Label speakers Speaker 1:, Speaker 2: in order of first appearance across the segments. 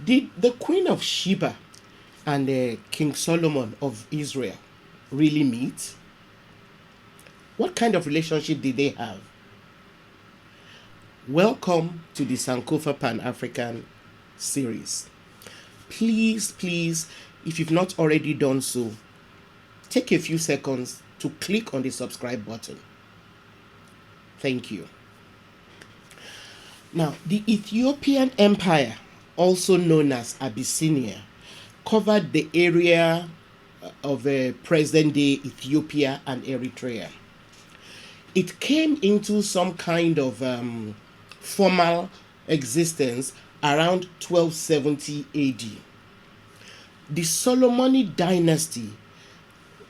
Speaker 1: Did the Queen of Sheba and King Solomon of Israel really meet? What kind of relationship did they have? Welcome to the Sankofa Pan African series. Please, if you've not already done so, take a few seconds to click on the subscribe button. Thank you. Now, the Ethiopian Empire, also known as Abyssinia, covered the area of present day Ethiopia and Eritrea. It came into some kind of formal existence around 1270 AD. The Solomonic dynasty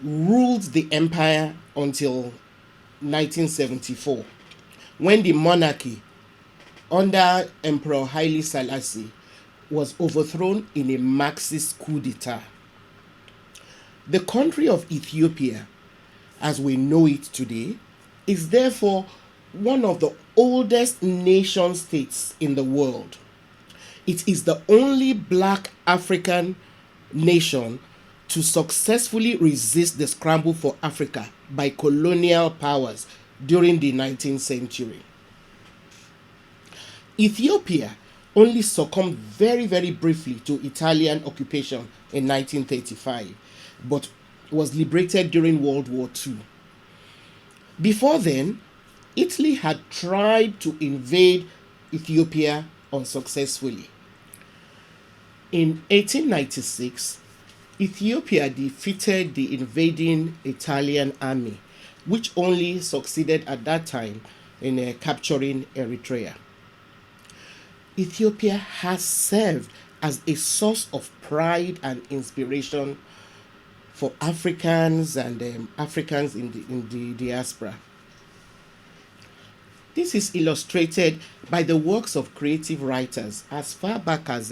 Speaker 1: ruled the empire until 1974, when the monarchy under Emperor Haile Selassie was overthrown in a Marxist coup d'etat. The country of Ethiopia, as we know it today, is therefore one of the oldest nation states in the world. It is the only black African nation to successfully resist the scramble for Africa by colonial powers during the 19th century. Ethiopia only succumbed very briefly to Italian occupation in 1935, but was liberated during World War II. Before then, Italy had tried to invade Ethiopia unsuccessfully. In 1896, Ethiopia defeated the invading Italian army, which only succeeded at that time in capturing Eritrea. Ethiopia has served as a source of pride and inspiration for Africans and Africans in the diaspora. This is illustrated by the works of creative writers as far back as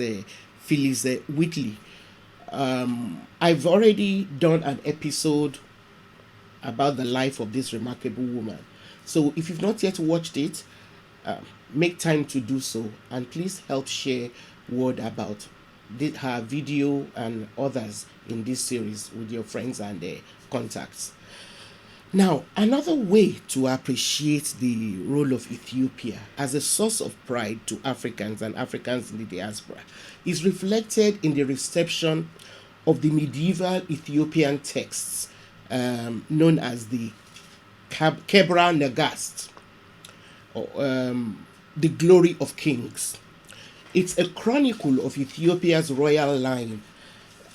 Speaker 1: Phyllis Whitley. I've already done an episode about the life of this remarkable woman. So if you've not yet watched it, make time to do so, and please help share word about her video and others in this series with your friends and contacts. Now, another way to appreciate the role of Ethiopia as a source of pride to Africans and Africans in the diaspora is reflected in the reception of the medieval Ethiopian texts known as the Kebra Nagast, or the Glory of Kings. It's a chronicle of Ethiopia's royal line,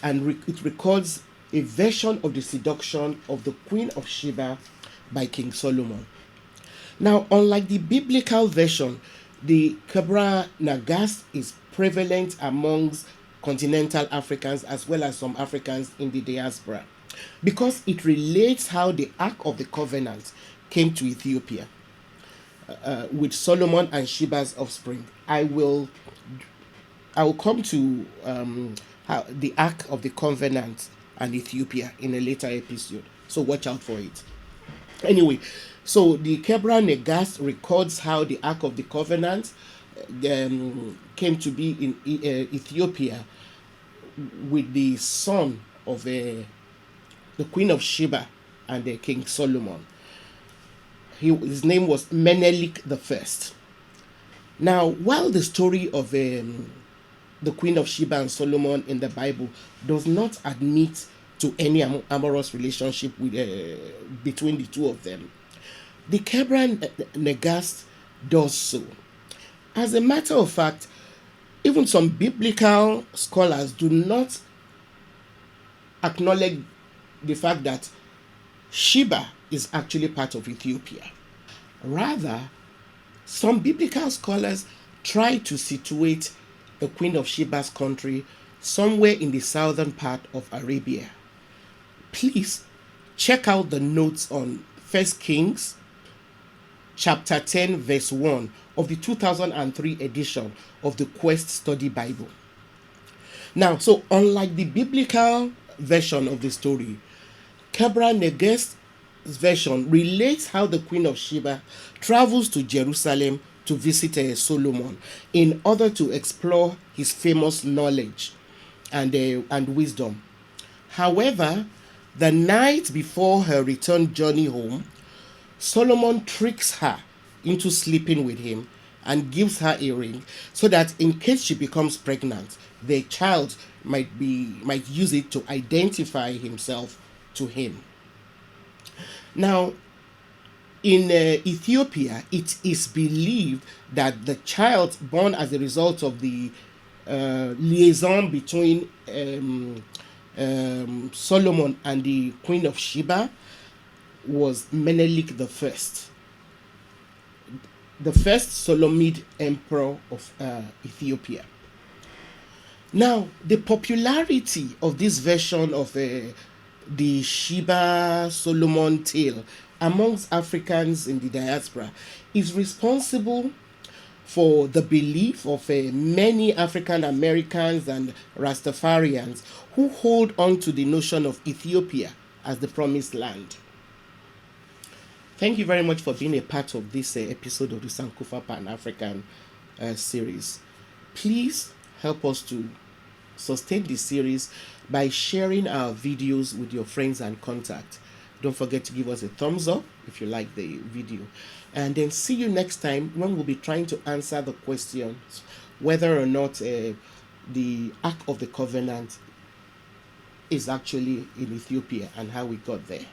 Speaker 1: and it records a version of the seduction of the Queen of Sheba by King Solomon. Now, unlike the biblical version, the Kebra Nagast is prevalent amongst continental Africans as well as some Africans in the diaspora, because it relates how the Ark of the Covenant came to Ethiopia with Solomon and Sheba's offspring. I will come to how the Ark of the Covenant and Ethiopia in a later episode, so watch out for it. Anyway, so the Kebra Nagast records how the Ark of the Covenant came to be in Ethiopia with the son of the Queen of Sheba and King Solomon. His name was Menelik I. Now, while the story of the Queen of Sheba and Solomon in the Bible does not admit to any amorous relationship between the two of them, the Kebra Nagast does so. As a matter of fact, even some biblical scholars do not acknowledge the fact that Sheba is actually part of Ethiopia. Rather, some biblical scholars try to situate the Queen of Sheba's country somewhere in the southern part of Arabia. Please check out the notes on 1 Kings chapter 10 verse 1 of the 2003 edition of the Quest Study Bible. Now, so unlike the biblical version of the story, Kebra Nagast's version relates how the Queen of Sheba travels to Jerusalem to visit Solomon in order to explore his famous knowledge and wisdom. However, the night before her return journey home, Solomon tricks her into sleeping with him and gives her a ring so that in case she becomes pregnant, the child might use it to identify himself to him. Now, in Ethiopia, it is believed that the child born as a result of the liaison between Solomon and the Queen of Sheba was Menelik the first Solomid emperor of Ethiopia. Now, the popularity of this version of the Sheba Solomon tale amongst Africans in the diaspora is responsible for the belief of many African Americans and Rastafarians who hold on to the notion of Ethiopia as the promised land. Thank you very much for being a part of this episode of the Sankofa Pan African series. Please help us to sustain this series by sharing our videos with your friends and contacts. Don't forget to give us a thumbs up if you like the video. And then see you next time when we'll be trying to answer the questions whether or not the Ark of the Covenant is actually in Ethiopia and how we got there.